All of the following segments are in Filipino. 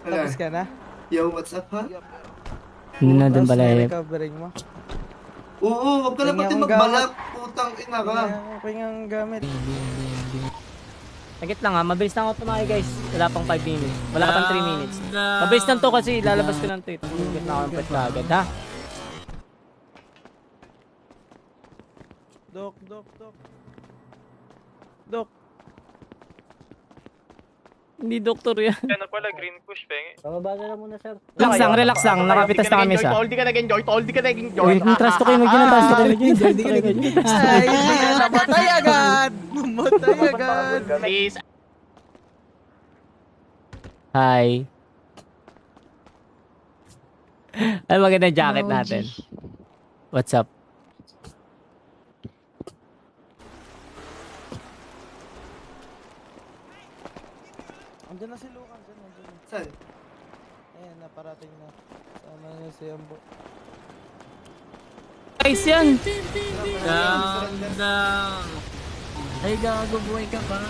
Tapos ka na? Yo, what's up, ha? Hindi na dun Tapos pala na eh. recovering mo? Oo, wag ka na Tingnan pati akong gamit. magbalak. Putang ina ka. Tingnan akong gamit. Sagit lang ha, mabilis lang ako tumayo guys. Wala pang 5 minutes. Wala pang 3 minutes. Mabilis lang to kasi lalabas ko lang to. Tumigot na ako ng pet agad ha. Dok, dok, dok. Dok. Hindi doktor yan. Ano pala, green push, penge. Bababa na lang muna sir. Relax lang. Nakapitas na kami sa. Tol, di ka nag-enjoy. Uy, trust to kayo mag-gina. Ay, hindi ka namatay agad. Namatay agad. Please. Hi. Ay, magandang jacket natin. What's up? Andiyan na si Lucan. Andiyan na. Saan? Ayan, naparating na. Sama niya si Ambo. Guys yan. Ay, gago, buhay ka pa.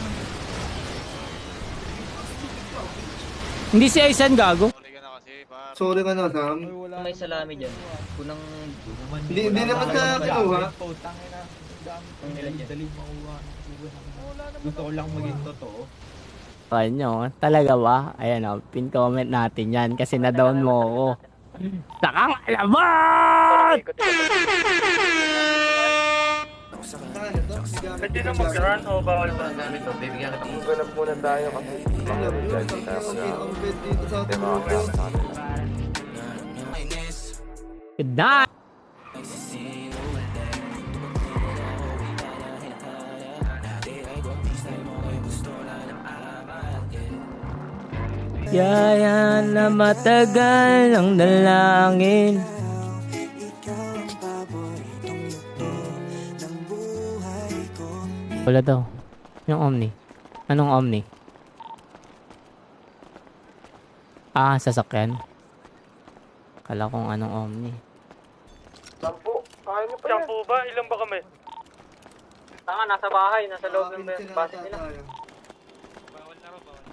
Hindi si Aisan gago. Sorry ka na, Sam. Ay, wala May naman salami ako dyan. nagawa. Kunang... Hindi naman ka kinuha. Ang nila dyan. Gusto ko lang maging totoo. Kanyo, talaga ba? Ayan o, pin comment natin yan kasi na-down mo ako. Sakang alamat! Pwede na mag-run o bawal ba? Ganap muna tayo kasi Alam mo, ang bed dito sa ating Good night! Yaya na matagal ang dalangin. Wala daw. Yung Omni. Anong Omni? Ah, sasakyan. Kala kong anong Omni. Sampo, kaya niyo pa yan. Shampoo ba? Ilan ba kami? Tanga, nasa bahay. Nasa loob ng basit nila. Bawal na raw, bawal na.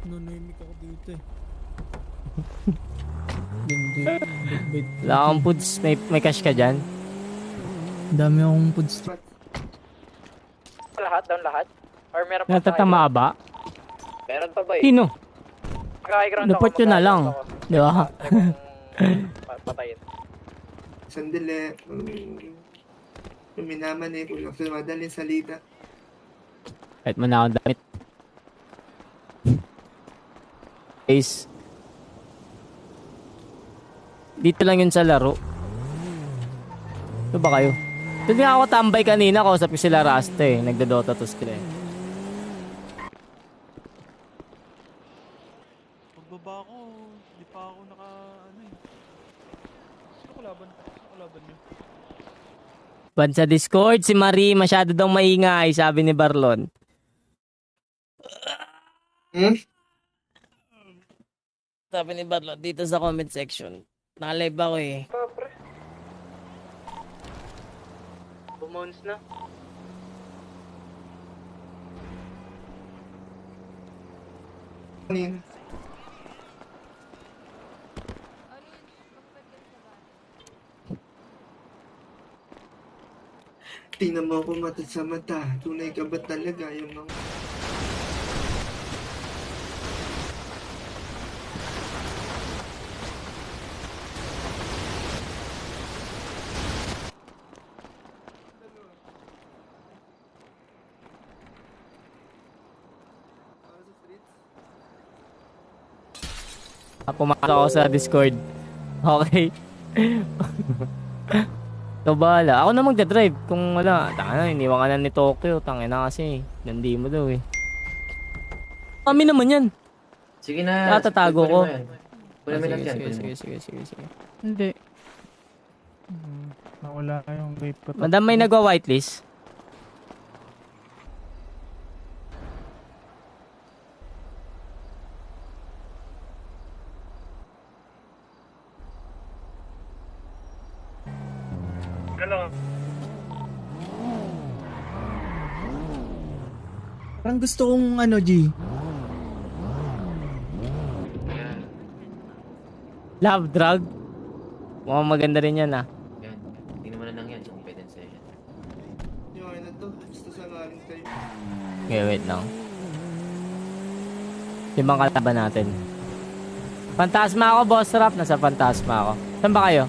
Nanimik ako dito eh. Wala akong foods. May cash ka dyan? Dami akong food street. Lahat, down lahat? Or meron pa Natatama ba? Meron pa ba eh? Sino? Mag-high ground Report yun na lang. Di ba? Patayin. Sandali. Minaman eh. Kung lang madaling salita. Kahit mo na akong damit. Guys. Dito lang yun sa laro. Ito ba kayo? Doon nga ako tambay kanina. Kausap ko sila Rasta eh. Nagdodota to sila eh. Pagbaba ko, di pa ako naka ano eh. Sino kalaban? Sino kalaban niyo? Ban sa Discord, si Marie masyado daw maingay, sabi ni Barlon. Sabi ni Barlon dito sa comment section. Naka-live ako eh. Bumons na. Kanina. Tingnan mo ako mata sa mata. Tunay ka ba talaga yung mga... Pumasok ako sa Discord. Okay. So bahala. Ako na magdadrive. Kung wala, tanga na, iniwan ka na ni Tokyo. Tanga na kasi. Nandi mo daw eh. Kami naman yan. Sige na. Tatago ko. Kunin mo lang yan. Sige. Hindi. Nawala yung vape ko. Madam, may nagwa-whitelist. Galaw. Parang gusto kong ano, G. Love drug? Mukhang maganda rin yan ah. Yan. Tingnan mo na lang yan. Competence yan. Yung ano to, gusto sa ngaling kayo. Okay, wait lang. Limang kalaban natin. Fantasma ako, boss rap. Nasa Fantasma ako. Saan ba kayo?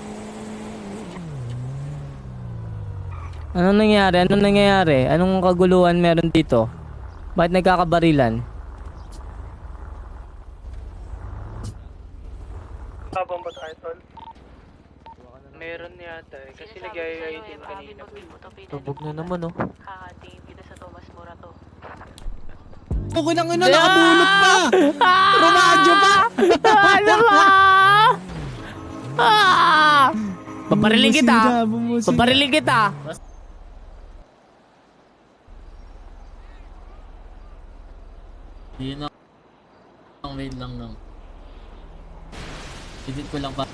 Anong nangyari? Anong nangyayari? Anong kaguluhan meron dito? Bakit nagkakabarilan? Habang ba tayo, tol? Meron yata eh. Kasi nag-i-i din kanina. Tubog na naman, oh. Hahatingin kita sa Tomas Morato. Okay lang ina, nakabulot pa! Romadyo pa! Ano ba? Papariling kita! Bumusina. Papariling kita! Yun lang. Wait lang lang. Edit ko lang pa.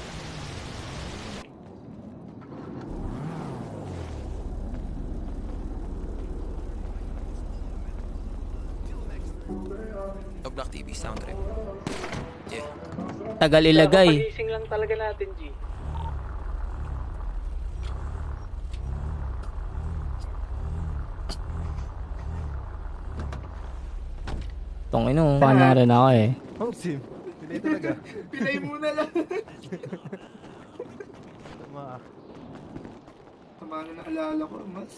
Block TV sound trip. Yeah. Tagal ilagay. Pagising lang talaga natin, G. Tongino, paano rin ako eh. Oh, sim. Pinay talaga. Pinay muna lang. Tama. Tama na naalala ko, mas.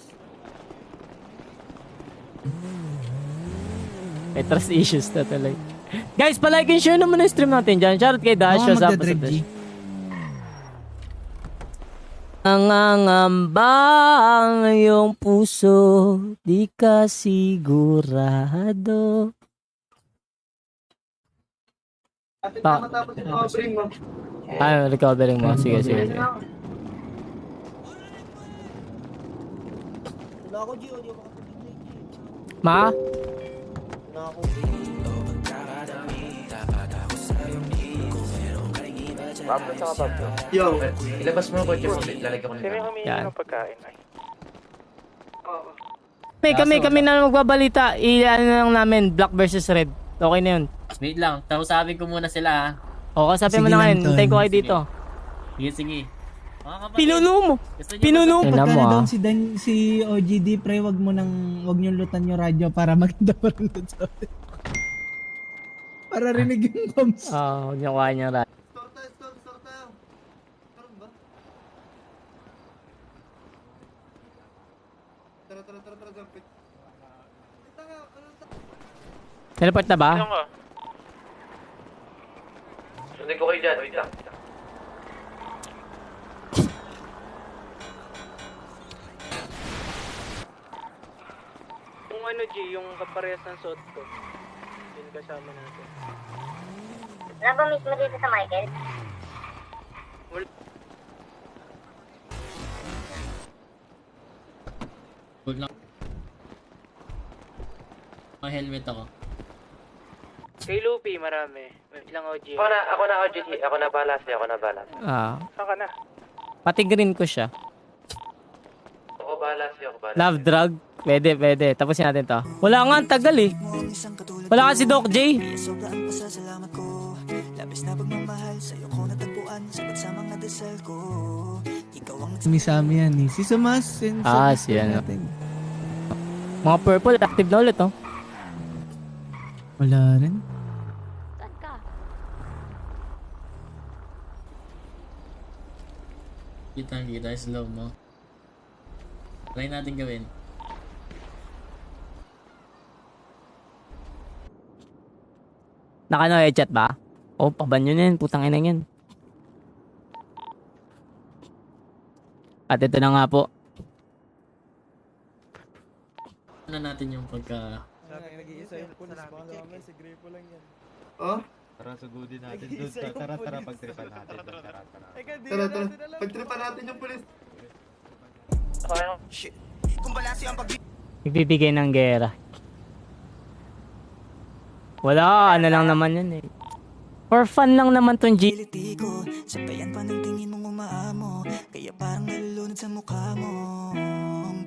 May trust issues na talaga. Guys, palike and share naman ang stream natin dyan. Shoutout kay Dash. Baka Sa magdadrive, G. Nangangamba ang iyong puso, di ka sigurado. Atin na matapos yung covering mo. Ay, recovering mo. Sige, sige, sige. Ma? Pablo sa Pablo. Yo. Ilabas mo yung kotse mo. Lalagyan ko na Sino yung lang. humingi Yan. ng pagkain? Ay. Oo. Kami na magbabalita. Ano lang namin, black versus red. Okay na yun. Wait lang. Tausapin ko muna sila, ha. O, kasabi mo Sige na lang, ngayon. Tol. Hintay ko kayo dito. Sige, sige. Mga kapatid, Pinuno mo. gusto niyo Pinuno mo. Pagka Tingnan mo, na ah. doon si OGD, pre, wag nyo lutan yung radyo para maganda pa rin doon sa atin. Para rinig yung comms. Huwag niyo kuha niya rin. Store tayo. Meron ba? Tara, jumpit. Tanga, Teleport na ba? Sino ka? Sunday ko kayo dyan. Wait lang. Yung ano, G, yung kaparehas ng suot ko. Yun kasama natin. Ano ba mismo dito sa Michael? Huwag lang. May helmet ako. Kay Lupi, marami. Wait lang, OG. Ako na, OG. Ako na balas. Saan ka na? Pati green ko siya. Ako balas. Love drug? Pwede. Tapusin natin to. Wala nga, ang tagal eh. Wala ka si Doc J. Sami yan eh. Si Samas. Si ano. Mga purple, active na ulit oh. Wala rin. Saan ka? Kita slow mo. Try natin gawin. Nakano headshot ba? Oh, pabanyo na yan. Putang ina yan. At ito na nga po. Ano natin yung pagka... Nag-iisa yung pulis. Baka naman si Grey po lang yan. Oh? Tara, sugudin natin doon. Tara, pagtripan natin. Tara. Tara. Pagtripan natin yung pulis. Nagbibigay ng gera. Wala, ano lang naman yun eh. For fun lang naman tong G. Sabayan pa ng tingin mong umaamo, kaya parang nalulunod sa mukha mo.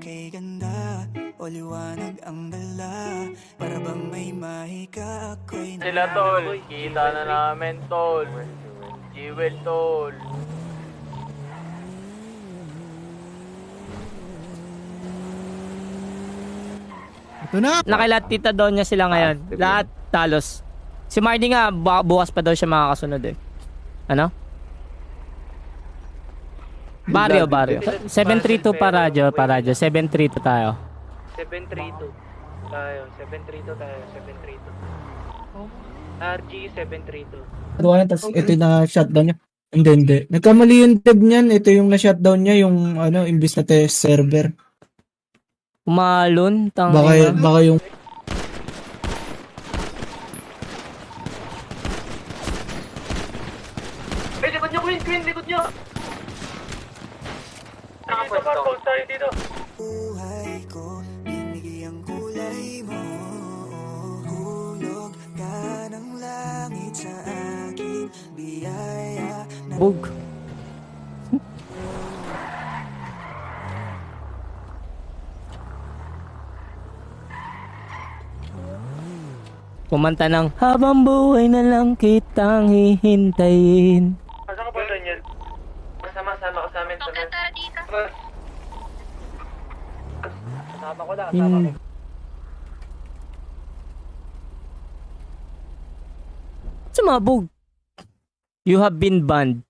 Kay ganda o liwanag ang dala, para bang may mahika ako'y Sila, tol. Kita na namin, tol. G. Jewel, tol. Ito na. Nakilat Tita Donya sila ngayon. Lahat talos. Si Marty nga, bukas pa daw siya makakasunod eh. Ano? Barrio. 732 pa radyo. 732 tayo. 732 tayo. 732. RG 732. Duwanan, tapos ito na shutdown niya. Hindi. Nagkamali yung dev niyan. Ito yung na-shutdown niya, yung imbis na test server. Umalon. Baka yung... Hey, likod nyo, Queen! Likod nyo! Nakapwesto tayo dito. Buhay ko, binigyang kulay mo. Hulog ka ng langit sa akin, biyaya na... Bug. Kumanta ng habang buhay na lang kitang hihintayin. Saan ka ba, Daniel? Sama-sama ka sa amin. Kasama ko lang, kasama ko. Sumabog. You have been banned.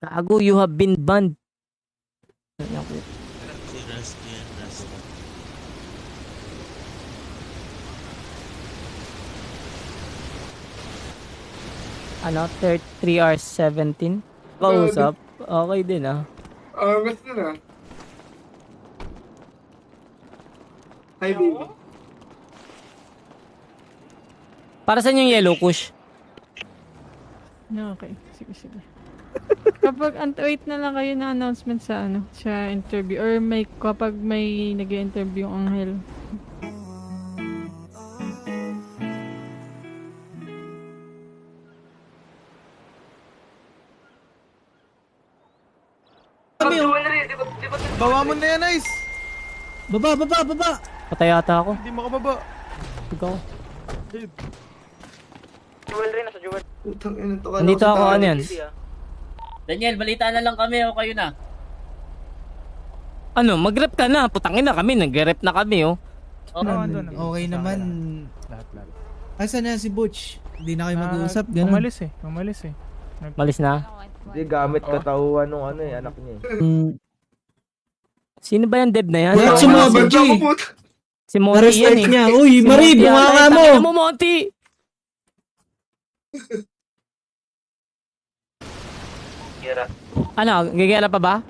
Gago, you have been banned. Ano? 3 hours 17? Kausap? Okay din ah. Basta na. Hi, baby. Para saan yung yellow kush? Okay, sige. Kapag wait na lang kayo na announcement sa sa interview or kapag may nag-interview ang Angel. Bawa mo na yan, Ice! Baba! Patay ata ako. Hindi makababa. Ikaw. Jewel rin, nasa Jewel. Putang ina to. Nandito ako, ano yan? Daniel, balita na lang kami o kayo na. Ano, mag-rep ka na. Putangin na kami. Nag-rep na kami, oh. Okay naman. Lahat. Asa na si Butch? Hindi na kayo mag-uusap, ganun. Umalis eh. Malis na. Hindi, gamit katauhan nung anak niya eh. Sino ba yung dev na yan? Wala sumama, G. Si Monty Na-respect yan eh. niya. Uy, Marie, bunganga mo! Tangina mo, Monty! Ano, gigala pa ba?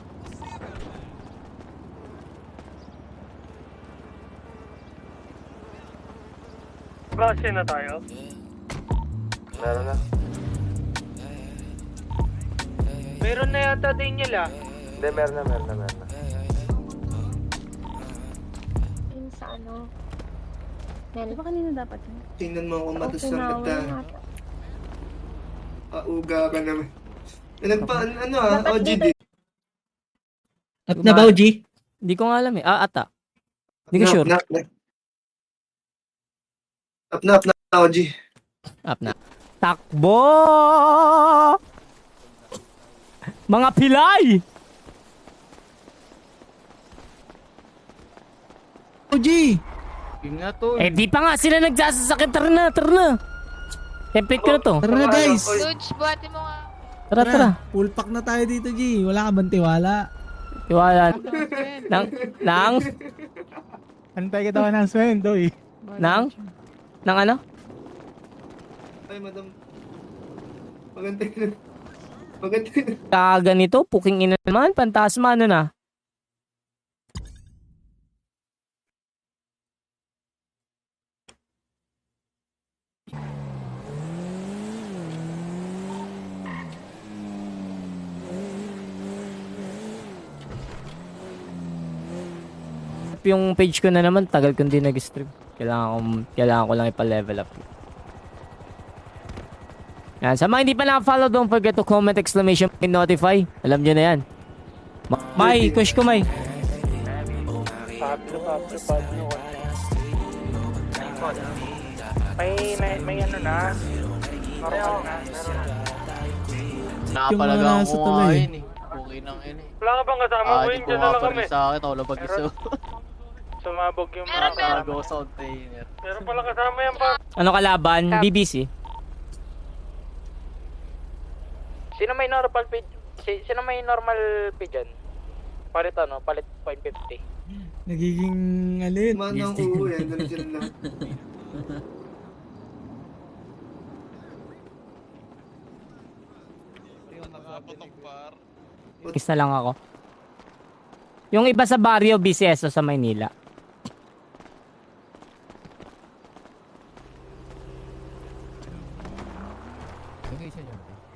Klase na tayo. Meron na. Meron na yata din nila. Hindi, meron na. Yung sa Di ba kanina dapat yun? Tingnan mo ako mata sa mata. Auga ka naman. OGD. At na ba, OG? Hindi ko nga alam eh. Ata. Hindi ko sure. Up na, OG. Up na. Takbo! Mga pilay! OG! Eh di pa nga sila nagsasakit. Tara na. Template ko na to. Tara na, guys! Luge, buhati mo nga. Tara. Full pack na tayo dito, G. Wala ka bang tiwala? Tiwala. Nang? Antay kita ka ng swendo eh. Nang ano? Ay, madam. Magantay na. Kaganito, puking ina naman. Pantasma, ano na? Yung page ko na naman, tagal ko hindi nag-stream. Kailangan ko lang ipa-level up. Yan, sa mga hindi pa na-follow, don't forget to comment, exclamation, and notify. Alam nyo na yan. May, kush ko May. Pablo. May ano na. Normal na. Napalagaan ko nga yun eh. Okay nang yun eh. Wala ka bang kasama ko yun? Diyan na lang kami. Sa akin, ako lang mag-isa. Sumabog yung Meron, mga meron. Ako sa container. Pero pala kasama yan pa. Ano kalaban? BBC. Sino may normal pay? Sino may normal pay dyan? Palit ano? Palit 0.50. Nagiging alin. Manang uwi, andun sila lahat. Is na lang ako. Yung iba sa barrio, BCSO sa Maynila.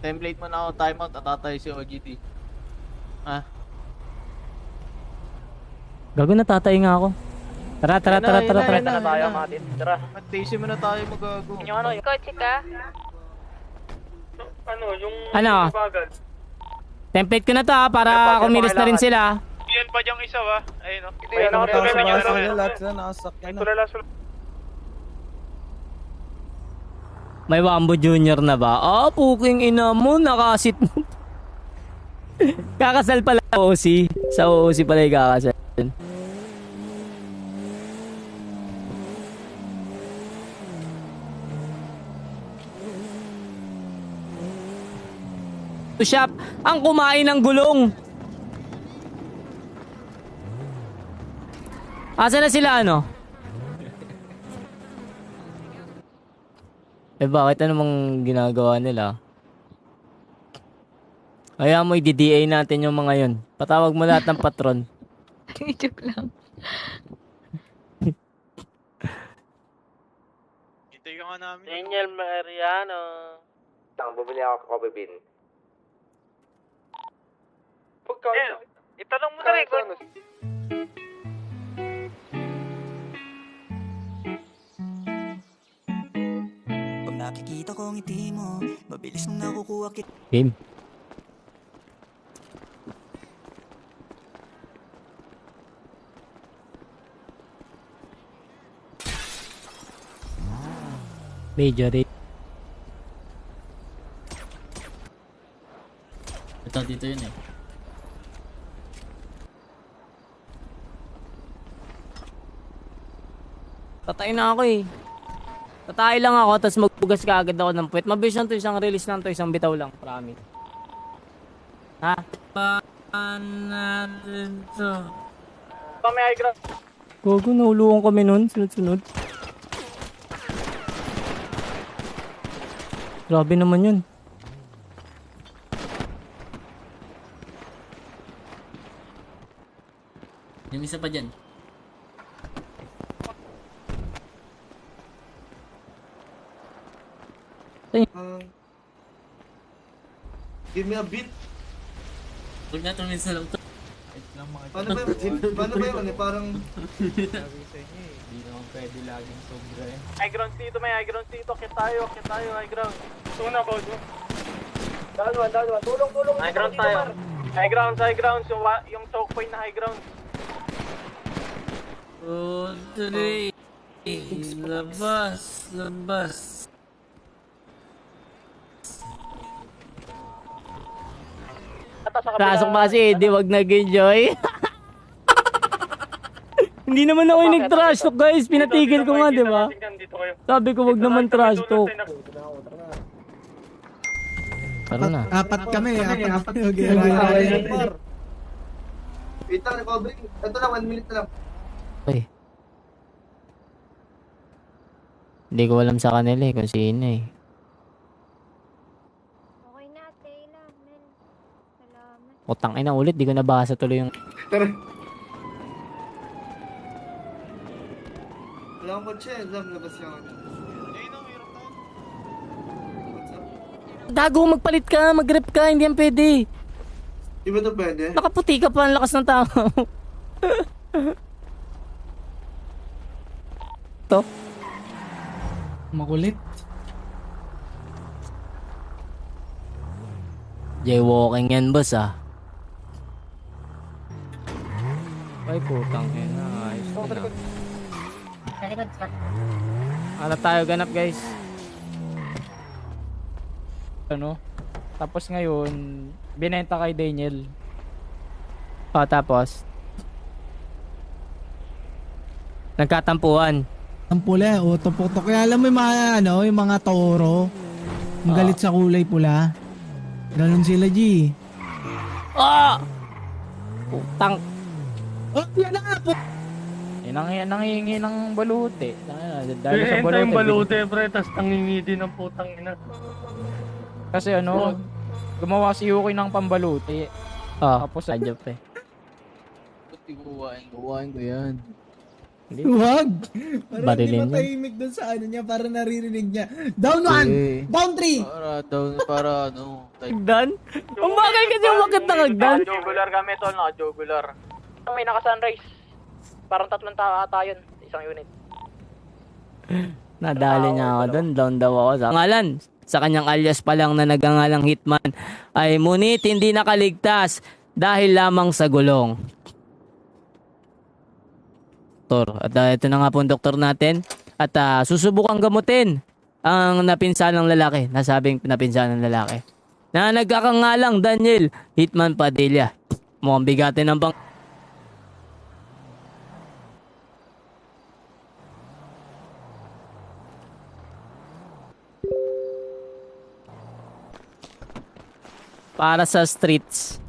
Template mo na ako, timeout, atatay si OGT. Ah, Gago, natatay nga ako. Tara. Palit na tayo mga din. Tara. mag-TC mo na tayo magago. Yung ano? Kotse ka? Ano, yung Ano? bagal. Template ko na to para kumilos na rin sila. Yan pa diyang isa ba? Ayun o. Ayun ako, Lahat sila nakasakyan na. May Wambo Junior na ba? Puking ina mo, nakasit mo. Kakasal pala sa OC. Sa OC pala yung kakasal. Shop ang kumain ng gulong. Asa na sila ano? Bakit anong ginagawa nila? Kaya mo i-DA natin yung mga yun. Patawag mo lahat ng patron. Joke lang. Hintay ka nga namin. Daniel Mariano. Bumili ako coffee bean. Itanong mo na rin kung Pag nakikita ko ang ngiti mo, mabilis mong nakukuha kita. Game. Major. Ito, dito yun eh. Tatay na ako eh. Tatay lang ako, tapos magbugas ka agad ako ng puwet. Mabilis lang to, isang release lang to, isang bitaw lang. Promise. Ha? Natin to. Kami high ground. Gogo, nahuluan kami nun. Sunod-sunod. Grabe naman yun. Yung isa pa dyan. Give me a beat. Huwag na tumin sa lang to. Paano ba yun? Parang... Hindi naman pwede laging sobra eh. High ground dito, may high ground dito. Kit tayo, high ground. una ba ito? Down one. Tulong. High ground tayo. High ground. Yung choke point na high ground. Tuloy. Labas. Pasok pa si Eddie, wag nag-enjoy. Hindi naman ako yung nag-trash talk guys, pinatigil ko nga di ba? Sabi ko wag naman trash talk. Tara na. Apat kami. Okay. Wait lang, recovery. Ito lang, 1 minute na lang. Ay. Hindi ko alam sa kanila eh kung sino eh. Okay na, Taylor. Men. Salamat. Utang ina ulit, di ko nabasa tuloy yung... Tara. Wala akong kotse, labas yung ano. Gago, magpalit ka, mag-rep ka, hindi yan pwede. Di ba ito pwede? Nakaputi ka pa, ang lakas ng tao. To? Makulit. Jaywalking yan, boss ah. Ay, putang ina. Ayos na. Hanap tayo, ganap guys. Ano? Tapos ngayon, binenta kay Daniel. O, tapos? Nagkatampuhan. Ang pula, uto-puto. Kaya alam mo yung mga, yung mga toro. Ang galit sa kulay pula. Ganon sila, G. Putang. Oh, yan na nga po. Nangihingi ng baluti. Dahil sa Enta yung baluti. balute, pre, tas nangingi din ng putang ina. Kasi gumawa si Yuki ng pambaluti. Tapos Radyo pre. Kuhain ko yan. Huwag. Para Barilin hindi matahimik doon sa ano niya, para naririnig niya. Down 1! Down 3! Para Hagdan? Ang bagay kasi umakit na hagdan. Naka-jugular kami, tol. Naka-jugular. May naka-sunrise. Parang 3 tao ata yun. Isang unit. Nadali niya ako doon. Down daw ako. Sa ngalan, sa kanyang alias pa lang na nagangalang Hitman, ay ngunit hindi nakaligtas dahil lamang sa gulong. At ito na nga po ang doktor natin. At susubukang gamutin ang napinsanang lalaki. Nasabing napinsanang lalaki. Na nagkakangalang Daniel Hitman Padilla. Mukhang bigatin ng bang... Para sa streets.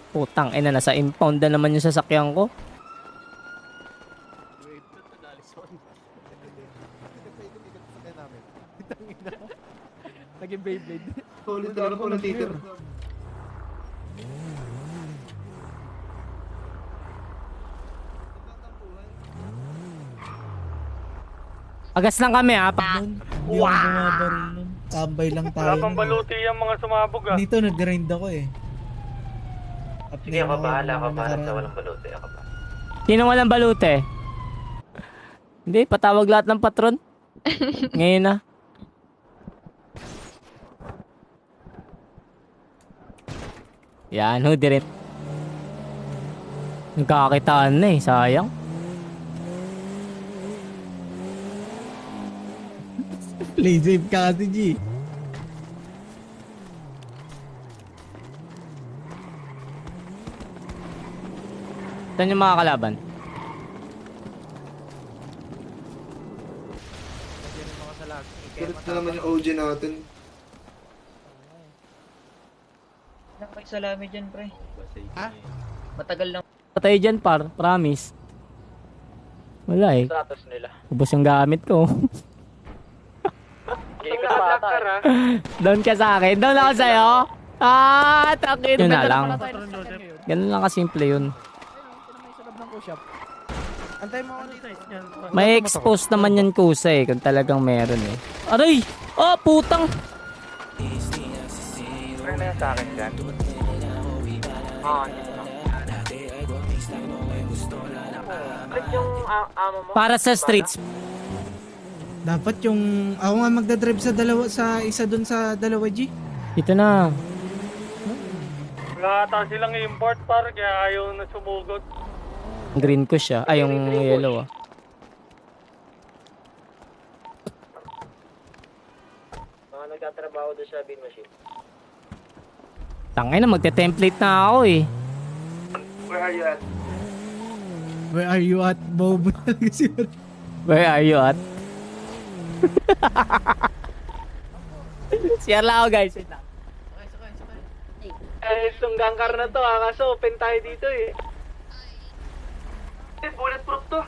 Putang ina, nasa impound na naman yung sasakyan ko. Naging Beyblade. Solid talaga po ng titer. Agas lang kami ha. Hindi ako bumabaril nun. Tambay lang tayo. Wala pang baluti yung mga sumabog ah. Dito nag-grind ako eh. Sige, ako bahala sa walang balute. Ako ba? Sino walang balute? Hindi, patawag lahat ng patron. Ngayon na. Yan, ho, direct. Nagkakakitaan na eh, sayang. Play safe ka kasi, G. Saan yung mga kalaban? Sulit na naman yung OG natin. Nakakaisalami dyan, pre. Ha? Matagal lang. Patay dyan, promise. Wala eh. Status nila. Ubos yung gamit ko. Ikot pa ata. Down ka sa akin. Down ako sa'yo. Takin. Yun na lang. Ganun lang kasimple yun. Antay mo ako dito. May expose naman yan kusa eh. Kung talagang meron eh. Aray! Putang! Pre na yan sa akin dyan. Yung amo mo? Para sa streets. Dapat yung... Ako nga magdadrive sa isa dun sa dalawa, G. Ito na. Wala ata silang import par, kaya ayaw na sumugot. Green ko siya. Ay, yung yellow ah. Mga nagtatrabaho doon sa bin machine. Tangay na, magte-template na ako eh. Where are you at? Where are you at, Bob? Where are you at? Share lang ako guys. Wait lang. Itong gangkar na to kaso open tayo dito eh. Bulletproof to.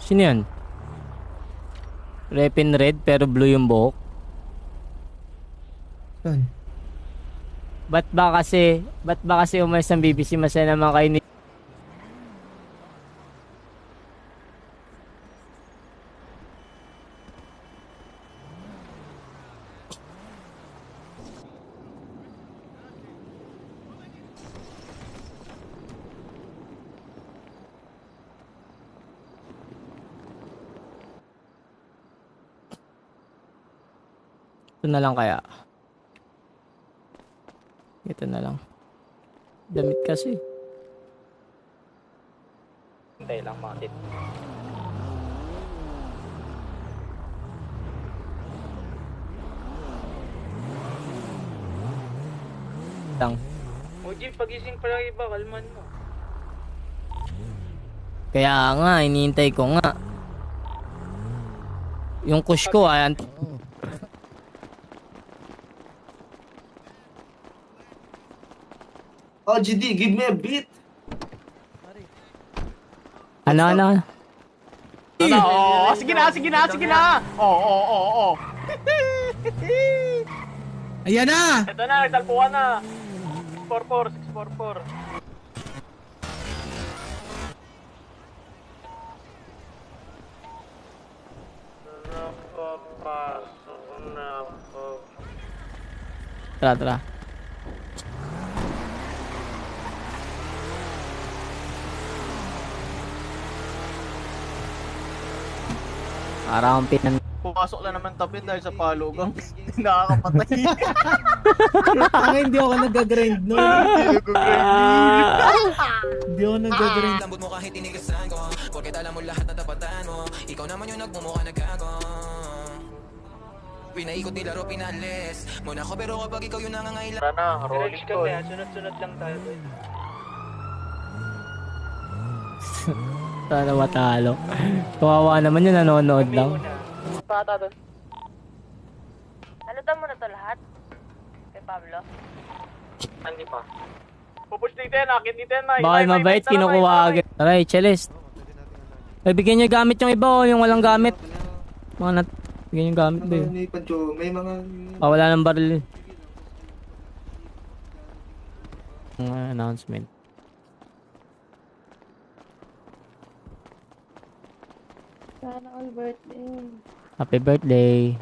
Sino yan? Rep in red pero blue yung buhok. Saan? Ba't ba kasi umalis ng BBC masaya naman kayo ni... Ito na lang kaya. Ito na lang. Damit kasi. Hintay lang mga tit. lang. OG, pagising pa lang iba, kalman mo. Kaya nga, iniintay ko nga. Yung kush ko, ayan. Oh, GD, give me a beat. Ano? Oo, sige na. Oo. Ayan na! Ito na, nagtalpuan na. 644. Nakapasok na ako. Tara. Para akong Pumasok lang naman tapin dahil sa palugang. Nakakapatay. Ang hindi ako nag-grind nun. Hindi ako nag-grind. Lambot mo kahit tinigasan ko, porket alam mo lahat na tapatan mo. Ikaw naman yung nagmumukha na gago. Pinaikot ni laro, pinalis muna ako, pero kapag ikaw yung nangangailangan. Tara na, rolling call. Sunod-sunod lang tayo. Sana matalo. Kawawa naman yun, nanonood lang. Pata doon. Nalutan mo na to lahat? Kay Pablo? Hindi pa. Pupush dito yan, akit dito yan. Bakit mabait, kinukuha agad. Tara, Chelist. Ay, bigyan nyo gamit yung iba o yung walang gamit. Bigyan yung gamit ba yun? May pancho, may mga... Wala ng baril. Announcement. Sana all birthday. Happy birthday.